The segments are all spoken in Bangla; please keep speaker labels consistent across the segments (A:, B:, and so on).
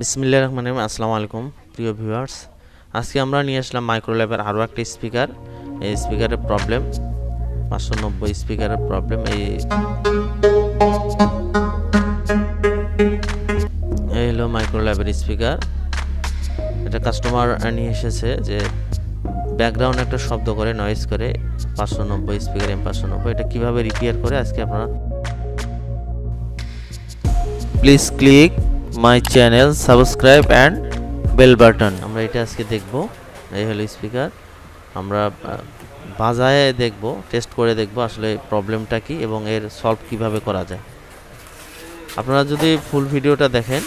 A: বিসমিল্লাহির রহমানির রহিম। আসসালামু আলাইকুম প্রিয় ভিউয়ার্স, আজকে আমরা নিয়ে আসলাম মাইক্রোল্যাবের আরও একটা স্পিকার। এই স্পিকারের প্রবলেম 590 স্পিকারের প্রবলেম। এই হলো মাইক্রোল্যাবের স্পিকার। এটা কাস্টমার নিয়ে এসেছে যে ব্যাকগ্রাউন্ড একটা শব্দ করে, নয়েজ করে 590 স্পিকার M590। এটা কিভাবে রিপেয়ার করে আজকে আপনারা please click my channel, subscribe and bell button. আমরা এটা আজকে দেখব। এই হলো স্পিকার, আমরা বাজায় দেখব, টেস্ট করে দেখব আসলে প্রবলেমটা কি এবং এর সলভ কিভাবে করা যায়। আপনারা যদি ফুল ভিডিওটা দেখেন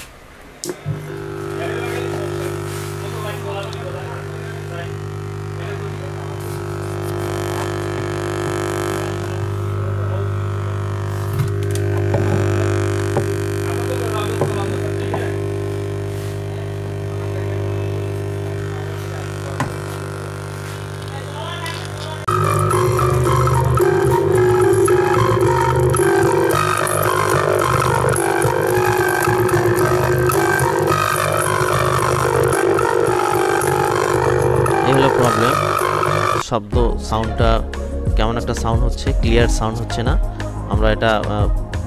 A: প্রবলেম। শব্দ সাউন্ডটা কেমন একটা সাউন্ড হচ্ছে, ক্লিয়ার সাউন্ড হচ্ছে না। আমরা এটা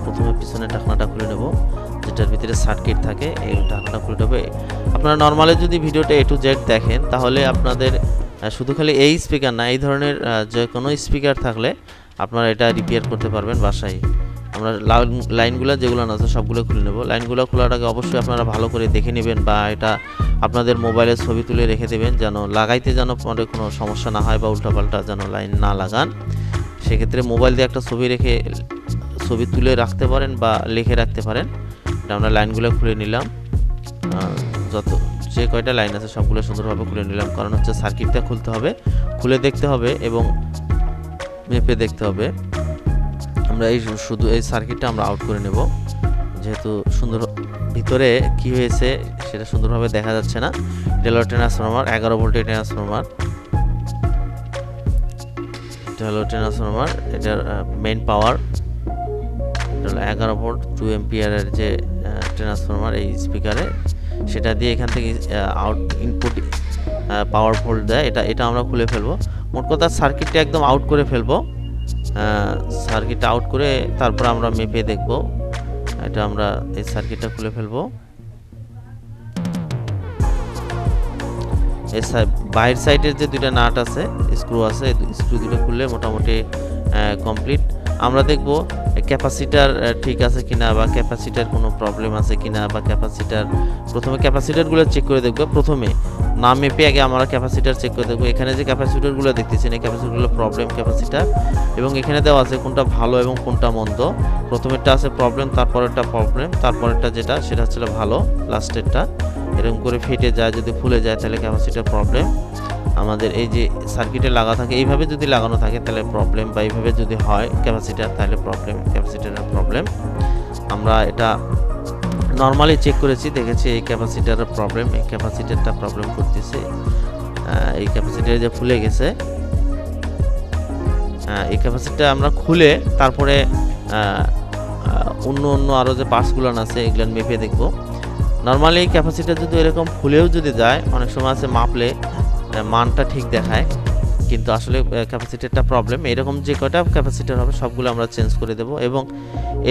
A: প্রথমে পিছনে ঢাকনাটা খুলে নেব, যেটার ভিতরে সার্কিট থাকে। এই ঢাকনাটা খুলে নেবে। আপনারা নর্মালি যদি ভিডিওটা A to Z দেখেন তাহলে আপনাদের শুধু খালি এই স্পিকার না, এই ধরনের যে কোনো স্পিকার থাকলে আপনারা এটা রিপেয়ার করতে পারবেন বাসায়। আমরা লাইনগুলো যেগুলো আছে সবগুলো খুলে নেব। লাইনগুলো খোলার আগে অবশ্যই আপনারা ভালো করে দেখে নেবেন বা এটা আপনাদের মোবাইলে ছবি তুলে রেখে দেবেন, যেন লাগাইতে যেন পরে কোনো সমস্যা না হয় বা উল্টাপাল্টা যেন লাইন না লাগান। সেক্ষেত্রে মোবাইল দিয়ে একটা ছবি তুলে রাখতে পারেন বা লিখে রাখতে পারেন। এটা আমরা লাইনগুলো খুলে নিলাম, যে কয়টা লাইন আছে সবগুলো সুন্দরভাবে খুলে নিলাম। কারণ হচ্ছে সার্কিটটা খুলতে হবে, খুলে দেখতে হবে এবং মেপে দেখতে হবে। আমরা শুধু এই সার্কিটটা আমরা আউট করে নেব, যেহেতু সুন্দর ভিতরে কি হয়েছে সেটা সুন্দরভাবে দেখা যাচ্ছে না। এটা হলো ট্রান্সফরমার, 11 ভোল্টের ট্রান্সফরমার। এটা হলো ট্রান্সফরমার, এটার মেইন পাওয়ার। এটা হলো 11 ভোল্ট 2 এম্পিয়ারের যে ট্রান্সফরমার এই স্পিকারে, সেটা দিয়ে এখান থেকে ইনপুট পাওয়ার ভোল্ট দেয়। এটা আমরা খুলে ফেলবো। মোট কথা সার্কিটটা একদম আউট করে ফেলবো। সার্কিটটা আউট করে তারপর আমরা মেপে দেখব। এটা আমরা এই সার্কিটটা খুলে ফেলবো। এই বাইরের সাইডের যে দুইটা নাট আছে, স্ক্রু আছে, স্ক্রু দুটো খুললে মোটামুটি কমপ্লিট। আমরা দেখব ক্যাপাসিটার ঠিক আছে কিনা বা ক্যাপাসিটার কোনো প্রবলেম আছে কিনা বা প্রথমে ক্যাপাসিটারগুলো চেক করে দেখব। প্রথমে না মেপে আগে আমরা ক্যাপাসিটার চেক করে দেখব। এখানে যে ক্যাপাসিটারগুলো দেখতেছেন এই ক্যাপাসিটারগুলো প্রবলেম ক্যাপাসিটার, এবং এখানে দেওয়া আছে কোনটা ভালো এবং কোনটা মন্দ। প্রথমেরটা আছে প্রবলেম, তারপরেরটা প্রবলেম, তারপরেরটা যেটা সেটা হচ্ছে ভালো, লাস্টেরটা। এরকম করে ফেটে যায়, যদি ফুলে যায় তাহলে ক্যাপাসিটার প্রবলেম। আমাদের এই যে সার্কিটে লাগা থাকে এইভাবে যদি লাগানো থাকে তাহলে প্রবলেম, বা এইভাবে যদি হয় ক্যাপাসিটার তাহলে প্রবলেম, ক্যাপাসিটারের প্রবলেম। আমরা এটা নর্মালি চেক করেছি, দেখেছি এই ক্যাপাসিটারের প্রবলেম, এই ক্যাপাসিটারটা প্রবলেম করতেছে। এই ক্যাপাসিটার যে ফুলে গেছে, এই ক্যাপাসিটার আমরা খুলে তারপরে অন্য আরও যে পার্টসগুলো আছে এগুলো মেপে দেখব। নর্মালি এই ক্যাপাসিটার যদি এরকম ফুলেও যদি যায়, অনেক সময় আছে মাপলে মানটা ঠিক দেখায়, কিন্তু আসলে ক্যাপাসিটারটা প্রবলেম। এরকম যে কয়টা ক্যাপাসিটার হবে সবগুলো আমরা চেঞ্জ করে দেব, এবং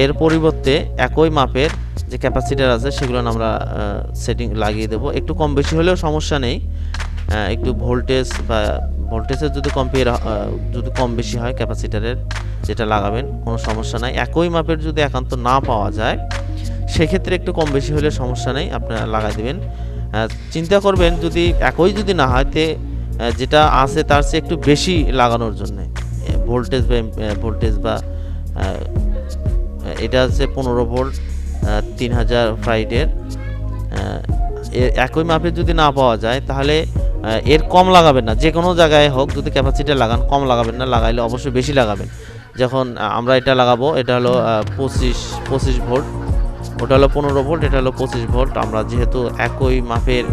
A: এর পরিবর্তে একই মাপের যে ক্যাপাসিটার আছে সেগুলো আমরা সেটিং লাগিয়ে দেব। একটু কম বেশি হলেও সমস্যা নেই, একটু ভোল্টেজের যদি কম বেশি হয় ক্যাপাসিটারের যেটা লাগাবেন কোনো সমস্যা নাই। একই মাপের যদি একান্ত না পাওয়া যায় সেক্ষেত্রে একটু কম বেশি হলে সমস্যা নেই, আপনারা লাগাই দেবেন। চিন্তা করবেন যদি একই যদি না হয় তে যেটা আছে তার চেয়ে একটু বেশি লাগানোর জন্য ভোল্টেজ বা এটা হচ্ছে 15 ভোল্ট 3000 ফ্রাইডের। একই মাপের যদি না পাওয়া যায় তাহলে এর কম লাগাবেন না। যে কোনো জায়গায় হোক যদি ক্যাপাসিটার লাগান কম লাগাবেন না, লাগাইলে অবশ্যই বেশি লাগাবেন। যখন আমরা এটা লাগাবো, এটা হলো 25 ভোল্ট, ওটা হলো 15 ভোল্ট, এটা হলো 25 ভোল্ট। আমরা যেহেতু একই মাপের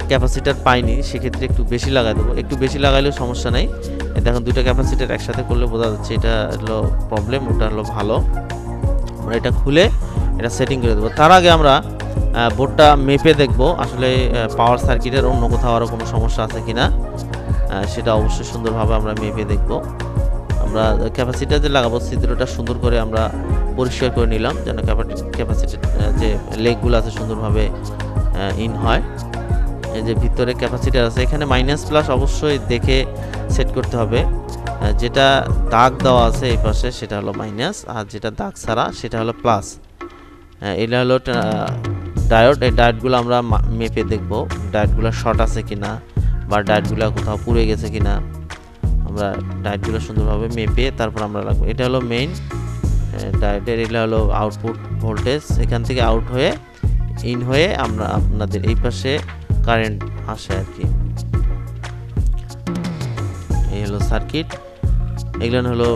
A: ক্যাপাসিটার পাইনি সেক্ষেত্রে একটু বেশি লাগাই দেবো। একটু বেশি লাগাইলেও সমস্যা নেই। দেখুন দুইটা ক্যাপাসিটার একসাথে করলে বোঝা যাচ্ছে এটা হলো প্রবলেম, ওটা হলো ভালো। আমরা এটা খুলে এটা সেটিং করে দেবো। তার আগে আমরা বোর্ডটা মেপে দেখব আসলে পাওয়ার সার্কিটের অন্য কোথাও আরও কোনো সমস্যা আছে কিনা, সেটা অবশ্যই সুন্দরভাবে আমরা মেপে দেখব। আমরা ক্যাপাসিটার যে লাগাবো ছিদ্রটা সুন্দর করে আমরা পরিষ্কার করে নিলাম, যেন ক্যাপাসিটির যে লেগগুলো আছে সুন্দরভাবে ইন হয়। এই যে ভিতরে ক্যাপাসিটার আছে, এখানে মাইনাস প্লাস অবশ্যই দেখে সেট করতে হবে। যেটা দাগ দেওয়া আছে এই পাশে সেটা হলো মাইনাস, আর যেটা দাগ ছাড়া সেটা হলো প্লাস। এটা হলো ডায়োড। এই ডায়োডগুলো আমরা মেপে দেখব ডায়োডগুলো শর্ট আছে কিনা বা ডায়োডগুলো কোথাও পুড়ে গেছে কিনা। আমরা ডায়োডগুলো সুন্দরভাবে মেপে তারপর আমরা রাখবো। এটা হলো মেইন ডায়োডের, এটা হলো আউটপুট ভোল্টেজ। এখান থেকে আউট হয়ে ইন হয়ে আমরা আপনাদের এই পাশে কারেন্ট আসে আর কি। এই হলো সার্কিট, এগুলো হলো।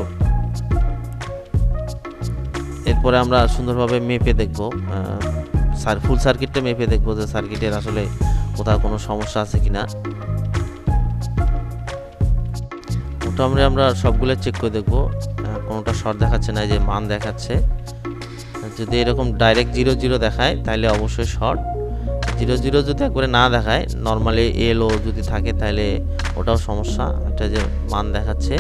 A: এরপরে আমরা সুন্দরভাবে মেপে দেখব, ফুল সার্কিটটা মেপে দেখব যে সার্কিটের আসলে কোথাও কোনো সমস্যা আছে কিনা। মোটামুটি আমরা সবগুলো চেক করে দেখব, কোনোটা শর্ট দেখাচ্ছে না, যে মান দেখাচ্ছে। যদি এরকম ডাইরেক্ট 0 0 দেখায় তাহলে অবশ্যই শর্ট। 0 0 যদি একবারে না দেখায়, নর্মালি এলও যদি থাকে তাহলে ওটাও সমস্যা। এটা যে মান দেখাচ্ছে,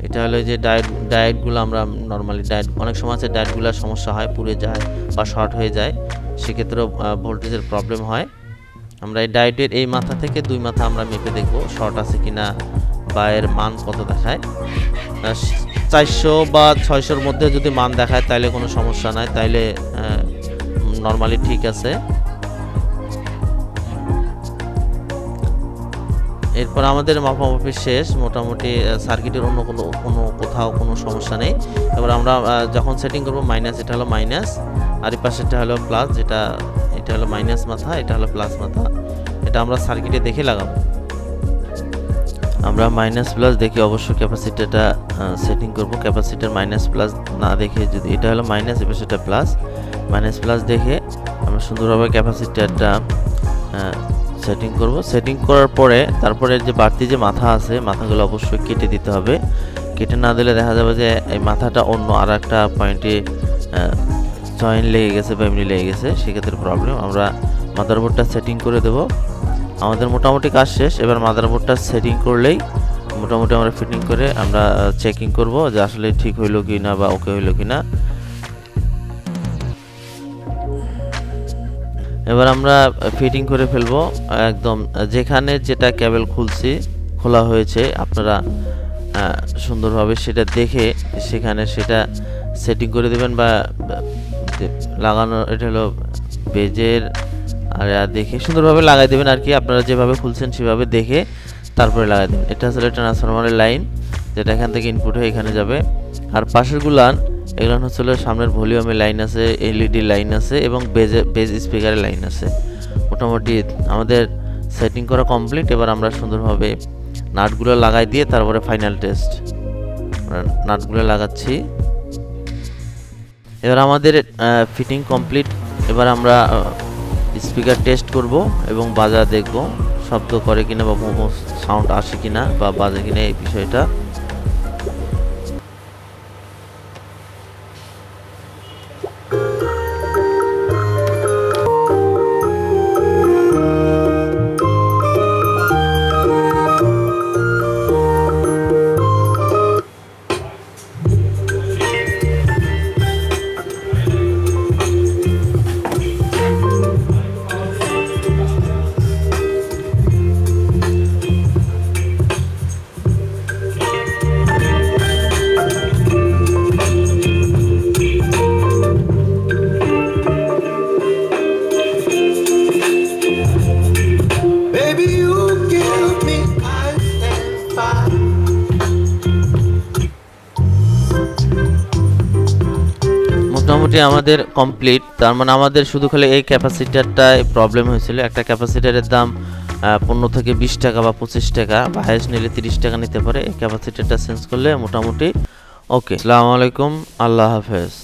A: এটা হলো যে ডায়োডগুলো আমরা নর্মালি অনেক সময় আছে ডায়োডগুলোর সমস্যা হয়, পুড়ে যায় বা শর্ট হয়ে যায়, সেক্ষেত্রেও ভোল্টেজের প্রবলেম হয়। আমরা এই ডায়োডের এই মাথা থেকে 2 মাথা আমরা মেপে দেখব শর্ট আছে কিনা বা এর মান কত দেখায়। 400 বা 600-র মধ্যে যদি মান দেখায় তাহলে কোনো সমস্যা নাই, তাইলে নর্মালি ঠিক আছে। এরপর আমাদের মাপামাপি শেষ, মোটামুটি সার্কিটের অন্য কোথাও কোনো সমস্যা নেই। এবার আমরা যখন সেটিং করব মাইনাস, এটা হলো মাইনাস, আর এই পাশেরটা হলো প্লাস, এটা হলো মাইনাস মাথা, এটা হলো প্লাস মাথা। এটা আমরা সার্কিটে দেখে লাগাবো। আমরা মাইনাস প্লাস দেখে অবশ্যই ক্যাপাসিটারটা সেটিং করব। ক্যাপাসিটার মাইনাস প্লাস না দেখে, যদি এটা হলো মাইনাস এবার সেটা প্লাস, মাইনাস প্লাস দেখে আমরা সুন্দরভাবে ক্যাপাসিটারটা সেটিং করব। সেটিং করার পরে তারপরে যে বাড়তি যে মাথা আছে, মাথাগুলো অবশ্যই কেটে দিতে হবে। কেটে না দিলে দেখা যাবে যে এই মাথাটা অন্য আর একটা পয়েন্টে জয়েন লেগে গেছে বা এমনি লেগে গেছে, সেক্ষেত্রে প্রবলেম। আমরা মাদারবোর্ডটা সেটিং করে দেব। আমাদের মোটামুটি কাজ শেষ। এবার মাদারবোর্ডটা সেটিং করলেই মোটামুটি আমরা ফিটিং করে আমরা চেকিং করব যে আসলে ঠিক হইলো কি না বা ওকে হইলো কি না। এবার আমরা ফিটিং করে ফেলবো একদম, যেখানে যেটা কেবল খোলা হয়েছে আপনারা সুন্দরভাবে সেটা দেখে সেখানে সেটা সেটিং করে দেবেন বা লাগানো। এটা হলো বেজের, আর দেখে সুন্দরভাবে লাগাই দেবেন আর কি। আপনারা যেভাবে খুলছেন সেভাবে দেখে তারপরে লাগাই দেবেন। এটা আসলে ট্রান্সফরমারের লাইন, যেটা এখান থেকে ইনপুট হয়ে এখানে যাবে। আর পাশের গুলান, এগুলো হচ্ছে সামনের ভলিউমের লাইন আছে, এলইডি লাইন আছে এবং বেজ স্পিকারের লাইন আছে। মোটামুটি আমাদের সেটিং করা কমপ্লিট। এবার আমরা সুন্দরভাবে নাটগুলো লাগাই দিয়ে তারপরে ফাইনাল টেস্ট, নাটগুলো লাগাচ্ছি। এবার আমাদের ফিটিং কমপ্লিট। এবার আমরা স্পিকার টেস্ট করব এবং বাজা দেখব শব্দ করে কিনা বা সাউন্ড আসে কিনা বা বাজে কিনা এই বিষয়টা। মোটামুটি আমাদের কমপ্লিট। তার মানে আমাদের শুধু খালি এই ক্যাপাসিটারটায় প্রবলেম হয়েছিল। একটা ক্যাপাসিটারের দাম 15 থেকে 20 টাকা বা 25 টাকা, বা হাইস্ট নিলে 30 টাকা নিতে পারে। এই ক্যাপাসিটারটা চেঞ্জ করলে মোটামুটি ওকে। আসসালামু আলাইকুম, আল্লাহ হাফেজ।